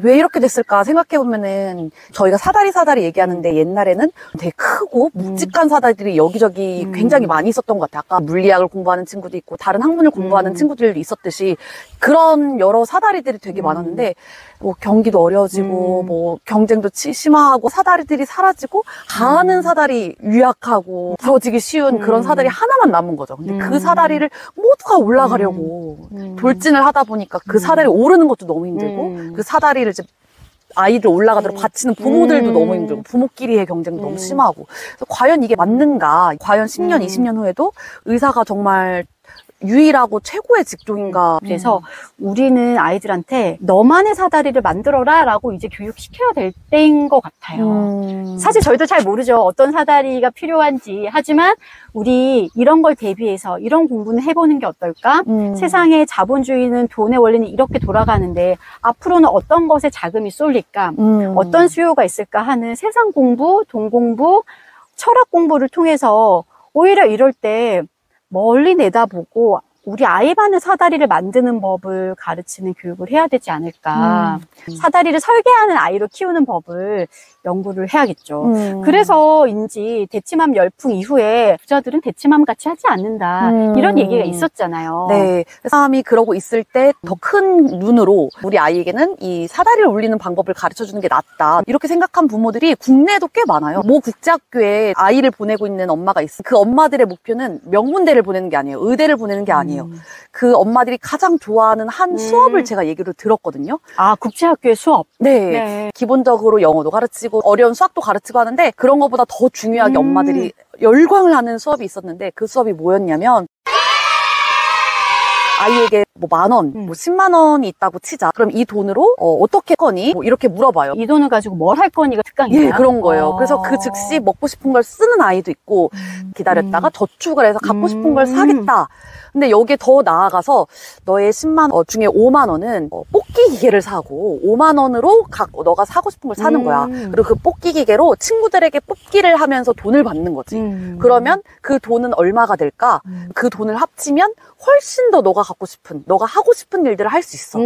왜 이렇게 됐을까 생각해보면은 저희가 사다리 얘기하는데 옛날에는 되게 크고 묵직한 사다리들이 여기저기 굉장히 많이 있었던 것 같아요. 아까 물리학을 공부하는 친구도 있고 다른 학문을 공부하는 친구들도 있었듯이 그런 여러 사다리들이 되게 많았는데 뭐 경기도 어려워지고 뭐 경쟁도 심화하고 사다리들이 사라지고 가는 사다리 유약하고 부러지기 쉬운 그런 사다리 하나만 남은 거죠. 근데 그 사다리를 모두가 올라가려고 돌진을 하다 보니까 그 사다리 오르는 것도 너무 힘들고 그 사다리를 이제 아이들 올라가도록 바치는 부모들도 너무 힘들고 부모끼리의 경쟁도 너무 심하고 그래서 과연 이게 맞는가? 과연 10년, 20년 후에도 의사가 정말 유일하고 최고의 직종인가. 그래서 우리는 아이들한테 너만의 사다리를 만들어라 라고 이제 교육시켜야 될 때인 것 같아요. 사실 저희도 잘 모르죠. 어떤 사다리가 필요한지. 하지만 우리 이런 걸 대비해서 이런 공부는 해보는 게 어떨까? 세상의 자본주의는 돈의 원리는 이렇게 돌아가는데 앞으로는 어떤 것에 자금이 쏠릴까? 어떤 수요가 있을까 하는 세상 공부, 돈 공부, 철학 공부를 통해서 오히려 이럴 때 멀리 내다보고 우리 아이만의 사다리를 만드는 법을 가르치는 교육을 해야 되지 않을까. 사다리를 설계하는 아이로 키우는 법을 연구를 해야겠죠. 그래서인지 대치맘 열풍 이후에 부자들은 대치맘 같이 하지 않는다. 이런 얘기가 있었잖아요. 네. 사람이 그러고 있을 때 더 큰 눈으로 우리 아이에게는 이 사다리를 올리는 방법을 가르쳐 주는 게 낫다. 이렇게 생각한 부모들이 국내에도 꽤 많아요. 모 국제학교에 아이를 보내고 있는 엄마가 있어. 그 엄마들의 목표는 명문대를 보내는 게 아니에요. 의대를 보내는 게 아니에요. 그 엄마들이 가장 좋아하는 한 수업을 제가 얘기를 들었거든요. 아, 국제학교의 수업? 네. 기본적으로 영어도 가르치고 어려운 수학도 가르치고 하는데 그런 것보다 더 중요하게 엄마들이 열광을 하는 수업이 있었는데 그 수업이 뭐였냐면 아이에게 뭐 10,000원, 뭐 10만 원이 있다고 치자. 그럼 이 돈으로 어떻게 거니? 뭐 이렇게 물어봐요. 이 돈을 가지고 뭘 할 거니가 특강이에요? 예, 그런 거예요. 그래서 그 즉시 먹고 싶은 걸 쓰는 아이도 있고 기다렸다가 저축을 해서 갖고 싶은 걸 사겠다. 근데 여기에 더 나아가서 너의 10만 원 중에 5만 원은 뽑기 기계를 사고 5만 원으로 너가 사고 싶은 걸 사는 거야. 그리고 그 뽑기 기계로 친구들에게 뽑기를 하면서 돈을 받는 거지. 그러면 그 돈은 얼마가 될까? 그 돈을 합치면 훨씬 더 너가 하고 싶은 일들을 할 수 있어.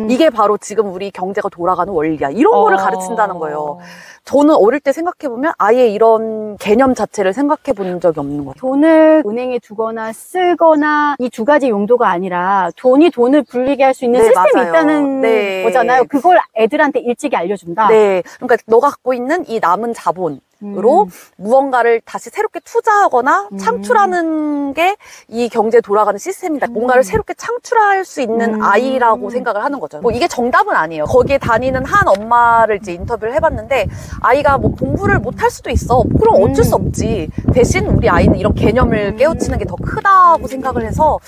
이게 바로 지금 우리 경제가 돌아가는 원리야. 이런 거를 가르친다는 거예요. 저는 어릴 때 생각해보면 아예 이런 개념 자체를 생각해 본 적이 없는 것 같아요. 돈을 은행에 두거나 쓰거나 이 두 가지 용도가 아니라 돈이 돈을 불리게 할 수 있는 네, 시스템이 맞아요. 있다는 네. 거잖아요. 그걸 애들한테 일찍이 알려준다. 네. 그러니까 너가 갖고 있는 이 남은 자본으로 무언가를 다시 새롭게 투자하거나 창출하는 게 이 경제에 돌아가는 시스템이다. 뭔가를 새롭게 창출할 수 있는 아이라고 생각을 하는 거죠. 뭐 이게 정답은 아니에요. 거기에 다니는 한 엄마를 이제 인터뷰를 해봤는데 아이가 뭐 공부를 못 할 수도 있어. 그럼 어쩔 수 없지. 대신 우리 아이는 이런 개념을 깨우치는 게 더 크다고 생각을 해서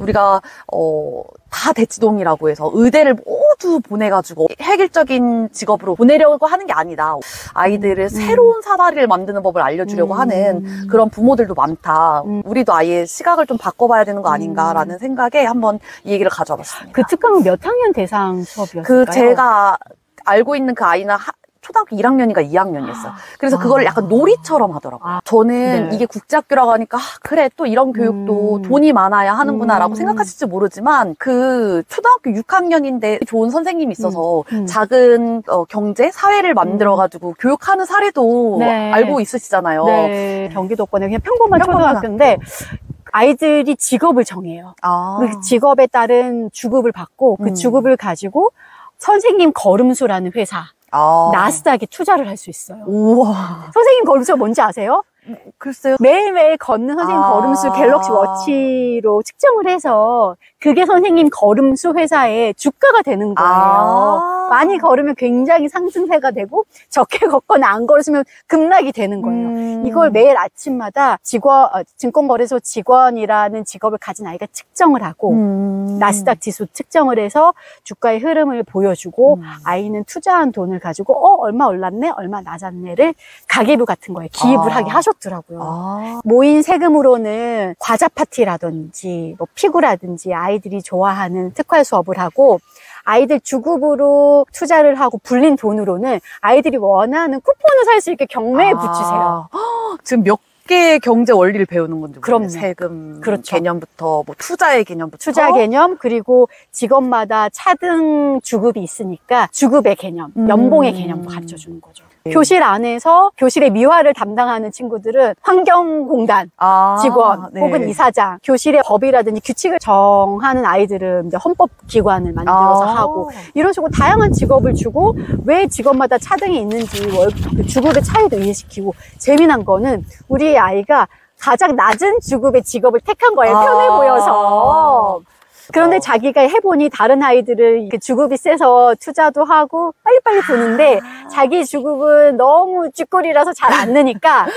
우리가 다 대치동이라고 해서 의대를 모두 보내가지고 획일적인 직업으로 보내려고 하는 게 아니다. 아이들을 새로운 사다리를 만드는 법을 알려주려고 하는 그런 부모들도 많다. 우리도 아예 시각을 좀 바꿔봐야 되는 거 아닌가라는 생각에 한번 이 얘기를 가져와 봤습니다. 그 특강은 몇 학년 대상 수업이었을까요? 그 제가 알고 있는 그 아이는 초등학교 1학년인가 2학년이었어요. 그래서 그걸 약간 놀이처럼 하더라고요. 저는 이게 국제학교라고 하니까 그래 또 이런 교육도 돈이 많아야 하는구나 라고 생각하실지 모르지만 그 초등학교 6학년인데 좋은 선생님이 있어서 작은 경제, 사회를 만들어가지고 교육하는 사례도 알고 있으시잖아요. 네. 경기도권에 그냥 평범한 초등학교인데 아이들이 직업을 정해요. 그 직업에 따른 주급을 받고 그 주급을 가지고 선생님 걸음수라는 회사 나스닥에 투자를 할 수 있어요. 우와. 선생님 걸음수가 뭔지 아세요? 글쎄요. 매일매일 걷는 선생님 걸음수 갤럭시 워치로 측정을 해서 그게 선생님 걸음수 회사의 주가가 되는 거예요. 많이 걸으면 굉장히 상승세가 되고 적게 걷거나 안 걸으면 급락이 되는 거예요. 이걸 매일 아침마다 증권거래소 직원이라는 직업을 가진 아이가 측정을 하고 나스닥 지수 측정을 해서 주가의 흐름을 보여주고 아이는 투자한 돈을 가지고 얼마 올랐네 얼마 낮았네를 가계부 같은 거에 기입을 하게 하셨더라고요. 모인 세금으로는 과자 파티라든지 뭐 피구라든지 아이들이 좋아하는 특활 수업을 하고 아이들 주급으로 투자를 하고 불린 돈으로는 아이들이 원하는 쿠폰을 살 수 있게 경매에 붙이세요. 지금 몇 개의 경제 원리를 배우는 건지 그럼요. 세금 그렇죠. 개념부터 뭐 투자의 개념부터 투자 개념, 그리고 직업마다 차등 주급이 있으니까 주급의 개념, 연봉의 개념도 가르쳐 주는 거죠. 네. 교실 안에서 교실의 미화를 담당하는 친구들은 환경공단 직원 네. 혹은 이사장, 교실의 법이라든지 규칙을 정하는 아이들은 이제 헌법기관을 만들어서 하고 이런 식으로 다양한 직업을 주고 왜 직업마다 차등이 있는지 그 주급의 차이도 이해시키고 재미난 거는 우리 아이가 가장 낮은 주급의 직업을 택한 거예요. 편해 보여서. 그런데 자기가 해보니 다른 아이들은 주급이 세서 투자도 하고 빨리빨리 부는데 자기 주급은 너무 쥐꼬리라서 잘 안 느니까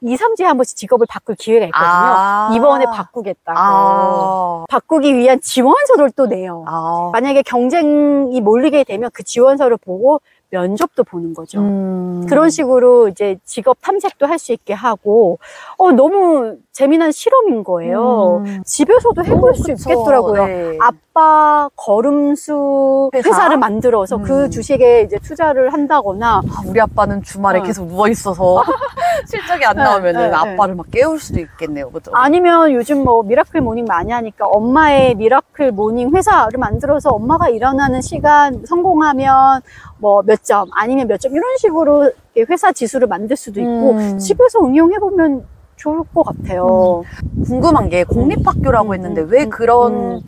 2, 3주에 한 번씩 직업을 바꿀 기회가 있거든요. 이번에 바꾸겠다고. 바꾸기 위한 지원서를 또 내요. 만약에 경쟁이 몰리게 되면 그 지원서를 보고 면접도 보는 거죠. 그런 식으로 이제 직업 탐색도 할 수 있게 하고, 너무 재미난 실험인 거예요. 집에서도 해볼 수 있겠더라고요. 네. 아빠 걸음수 회사를 만들어서 그 주식에 이제 투자를 한다거나. 우리 아빠는 주말에 계속 누워있어서 실적이 안 나오면은 아빠를 막 깨울 수도 있겠네요. 그죠? 아니면 요즘 뭐 미라클 모닝 많이 하니까 엄마의 미라클 모닝 회사를 만들어서 엄마가 일어나는 시간 성공하면 뭐 몇 점, 아니면 몇 점, 이런 식으로 회사 지수를 만들 수도 있고, 집에서 응용해보면 좋을 것 같아요. 궁금한 게 공립학교라고 했는데 왜 그런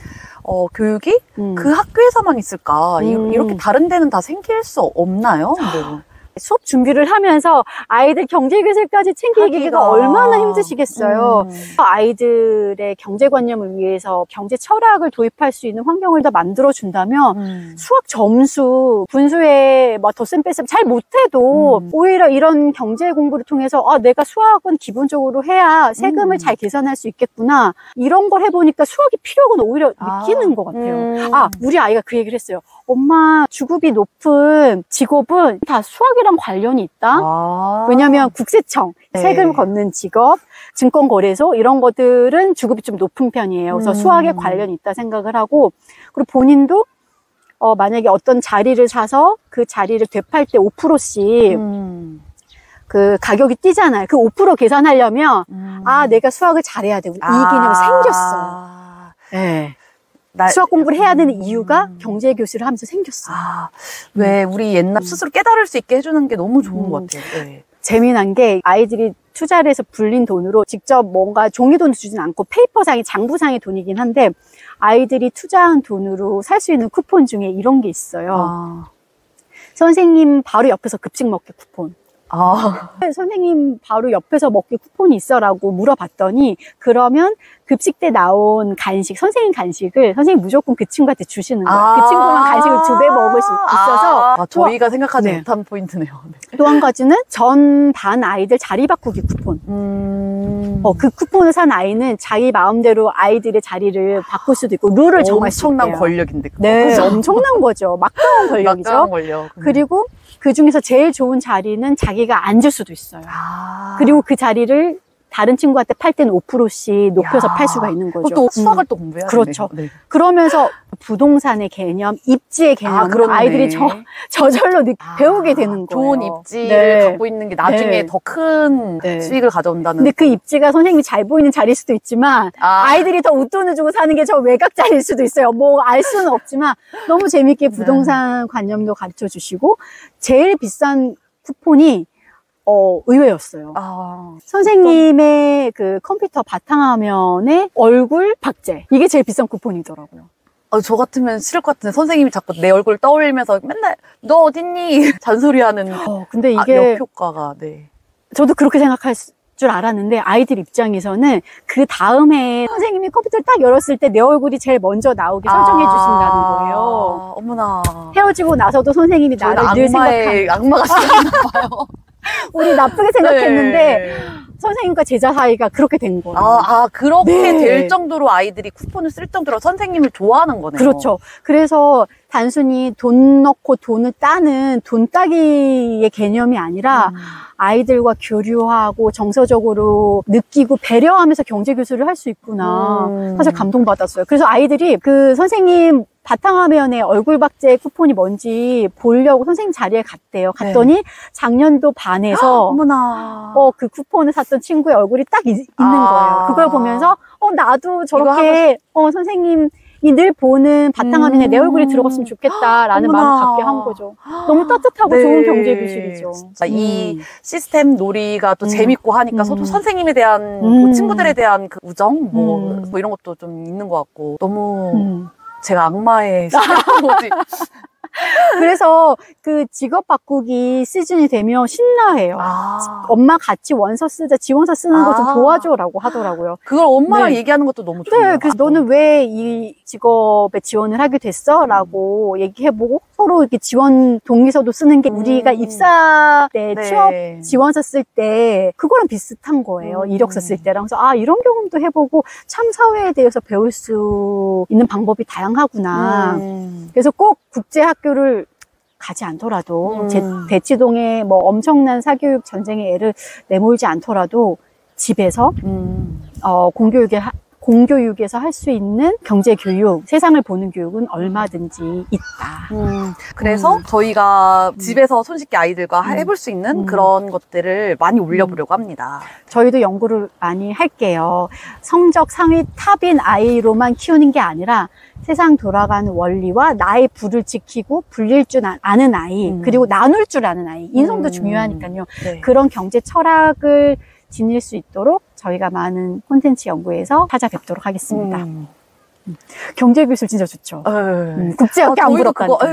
교육이 그 학교에서만 있을까? 이렇게 다른 데는 다 생길 수 없나요? 네. 수업 준비를 하면서 아이들 경제교실까지 챙기기가 얼마나 힘드시겠어요. 아이들의 경제관념을 위해서 경제 철학을 도입할 수 있는 환경을 더 만들어준다면 수학 점수, 분수에 뭐 덧셈 뺄셈 잘 못해도 오히려 이런 경제 공부를 통해서 내가 수학은 기본적으로 해야 세금을 잘 계산할 수 있겠구나. 이런 걸 해보니까 수학이 필요하구나 오히려 느끼는 것 같아요. 우리 아이가 그 얘기를 했어요. 엄마, 주급이 높은 직업은 다 수학이랑 관련이 있다. 왜냐하면 국세청, 세금 걷는 직업, 증권거래소 이런 것들은 주급이 좀 높은 편이에요. 그래서 수학에 관련이 있다 생각을 하고, 그리고 본인도 만약에 어떤 자리를 사서 그 자리를 되팔 때 5%씩 그 가격이 뛰잖아요. 그 5% 계산하려면 내가 수학을 잘해야 돼. 이 개념이 생겼어요. 네. 수학 공부를 해야 되는 이유가 경제교실을 하면서 생겼어요. 왜 우리 옛날 스스로 깨달을 수 있게 해주는 게 너무 좋은 것 같아요. 네. 재미난 게 아이들이 투자를 해서 불린 돈으로 직접 뭔가 종이돈을 주진 않고 페이퍼상의 장부상의 돈이긴 한데 아이들이 투자한 돈으로 살 수 있는 쿠폰 중에 이런 게 있어요. 선생님 바로 옆에서 급식 먹기 쿠폰. 선생님 바로 옆에서 먹기 쿠폰이 있어라고 물어봤더니 그러면 급식 때 나온 간식, 선생님 간식을 선생님 무조건 그 친구한테 주시는 거예요. 그 친구만 간식을 2배 먹을 수 있어서 저희가 생각하지 못한 포인트네요. 네. 또 한 가지는 전 반 아이들 자리 바꾸기 쿠폰. 그 쿠폰을 산 아이는 자기 마음대로 아이들의 자리를 바꿀 수도 있고 룰을 정할 수 있대요. 엄청난 권력인데. 네, 엄청난 거죠. 막강한 권력이죠. 막강한 권력. 그리고 그 중에서 제일 좋은 자리는 자기가 앉을 수도 있어요. 그리고 그 자리를 다른 친구한테 팔 때는 5%씩 높여서 팔 수가 있는 거죠. 또 수학을 또 공부해야 되네요. 그렇죠. 네. 그러면서 부동산의 개념, 입지의 개념을 아이들이 저절로 배우게 되는 거예요. 좋은 입지를 갖고 있는 게 나중에 더 큰 수익을 가져온다는. 근데 그 입지가 선생님이 잘 보이는 자리일 수도 있지만 아이들이 더 웃돈을 주고 사는 게 저 외곽 자리일 수도 있어요. 뭐 알 수는 없지만 너무 재밌게 부동산 관념도 가르쳐 주시고 제일 비싼 쿠폰이 의외였어요. 선생님의 그 컴퓨터 바탕화면에 얼굴 박제. 이게 제일 비싼 쿠폰이더라고요. 저 같으면 싫을 것 같은데 선생님이 자꾸 내 얼굴 떠올리면서 맨날 너 어딨니? 잔소리하는. 근데 이게 역효과가. 네. 저도 그렇게 생각할 줄 알았는데 아이들 입장에서는 그 다음에 선생님이 컴퓨터를 딱 열었을 때 내 얼굴이 제일 먼저 나오게 설정해 주신다는 거예요. 어머나. 헤어지고 나서도 선생님이 나를 늘 생각하는. 악마가 생겼나 봐요. 우리 나쁘게 생각했는데 선생님과 제자 사이가 그렇게 된 거예요. 그렇게 될 정도로 아이들이 쿠폰을 쓸 정도로 선생님을 좋아하는 거네요. 그렇죠. 그래서 단순히 돈 넣고 돈을 따는 돈 따기의 개념이 아니라 아이들과 교류하고 정서적으로 느끼고 배려하면서 경제교수를 할 수 있구나. 사실 감동받았어요. 그래서 아이들이 그 선생님 바탕화면에 얼굴 박제 쿠폰이 뭔지 보려고 선생님 자리에 갔대요. 갔더니 작년도 반에서 어머나. 그 쿠폰을 샀던 친구의 얼굴이 딱 있는 거예요. 그걸 보면서 나도 저렇게 선생님이 늘 보는 바탕화면에 내 얼굴이 들어갔으면 좋겠다라는 어머나. 마음을 갖게 한 거죠. 너무 따뜻하고 네. 좋은 경제교실이죠. 진짜 이 시스템 놀이가 또 재밌고 하니까 또 선생님에 대한 또 친구들에 대한 그 우정 뭐 이런 것도 좀 있는 것 같고 너무 제가 악마의 시스템이지. 그래서 그 직업 바꾸기 시즌이 되면 신나해요. 엄마 같이 원서 쓰자, 지원서 쓰는 거 좀 도와줘라고 하더라고요. 그걸 엄마랑 네. 얘기하는 것도 너무 좋아요. 네, 그래서 너는 왜 이 직업에 지원을 하게 됐어? 라고 얘기해보고 서로 이렇게 지원 동의서도 쓰는 게 우리가 입사 때 취업 지원서 쓸 때 그거랑 비슷한 거예요. 이력서 쓸 때랑. 그래서 이런 경험도 해보고 참 사회에 대해서 배울 수 있는 방법이 다양하구나. 그래서 꼭 국제학교를 가지 않더라도 대치동에 뭐 엄청난 사교육 전쟁의 애를 내몰지 않더라도 집에서 공교육에서 할 수 있는 경제교육, 세상을 보는 교육은 얼마든지 있다. 그래서 저희가 집에서 손쉽게 아이들과 해볼 수 있는 그런 것들을 많이 올려보려고 합니다. 저희도 연구를 많이 할게요. 성적 상위 탑인 아이로만 키우는 게 아니라 세상 돌아가는 원리와 나의 부를 지키고 불릴 줄 아는 아이, 그리고 나눌 줄 아는 아이. 인성도 중요하니까요. 네. 그런 경제 철학을 지닐 수 있도록 저희가 많은 콘텐츠 연구에서 찾아뵙도록 하겠습니다. 경제교실 진짜 좋죠. 국제학교 안 저희도 부럽다니까.